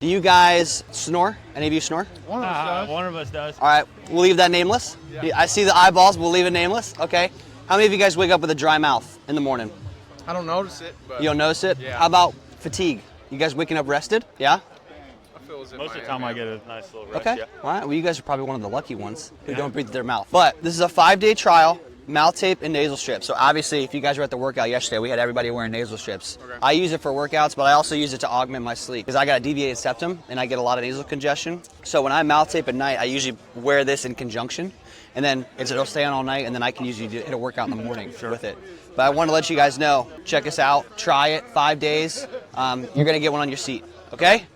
Do you guys snore? Any of you snore? One of us does. All right, we'll leave that nameless. Yeah. I see the eyeballs, we'll leave it nameless. Okay. How many of you guys wake up with a dry mouth in the morning? I don't notice it, but... You don't notice it? Yeah. How about fatigue? You guys waking up rested? Yeah? Most of the time I get a nice little rest, Okay. yeah. All right, well, you guys are probably one of the lucky ones who don't breathe through their mouth. But this is a 5-day trial. Mouth tape and nasal strips. So obviously, if you guys were at the workout yesterday, we had everybody wearing nasal strips. Okay. I use it for workouts, but I also use it to augment my sleep because I got a deviated septum and I get a lot of nasal congestion. So when I mouth tape at night, I usually wear this in conjunction, and then it'll stay on all night, and then I can usually hit a workout in the morning with it. But I want to let you guys know, check us out, try it, 5 days. You're gonna get one on your seat. Okay?